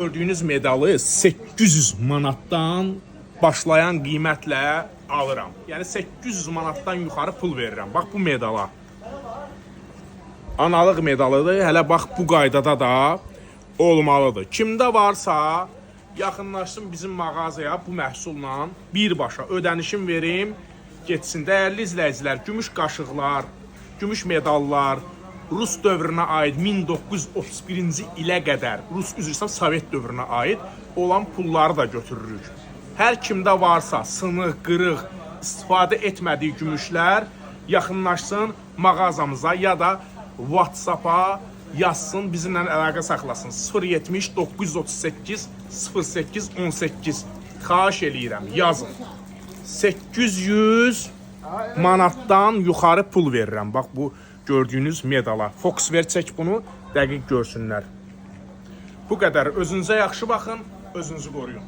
Gördüyünüz medalı 800 manatdan başlayan qiymətlə alıram. Yəni 800 manatdan yuxarı pul verirəm. Bax bu medala. Analıq medalıdır. Hələ bax bu qaydada da olmalıdır. Kimdə varsa yaxınlaşsın bizim mağazaya bu məhsulla birbaşa ödənişim verim, getsin. Dəyərli izləyicilər, gümüş qaşıqlar, gümüş medallar, Rus dövrünə aid 1931-ci ilə qədər, Rus üzrə Sovet dövrünə aid olan pulları da götürürük. Hər kimdə varsa sınıq, qırıq, istifadə etmədiyi gümüşlər yaxınlaşsın mağazamıza ya da WhatsApp-a yazsın, bizimlə əlaqə saxlasın. 070 938 08 18 xahiş eləyirəm, yazın. 800 manatdan yuxarı pul verirəm. Bax bu gördüyünüz medala. Fox ver, çək bunu, dəqiq görsünlər. Bu qədər. Özünüzə yaxşı baxın, özünüzü qoruyun.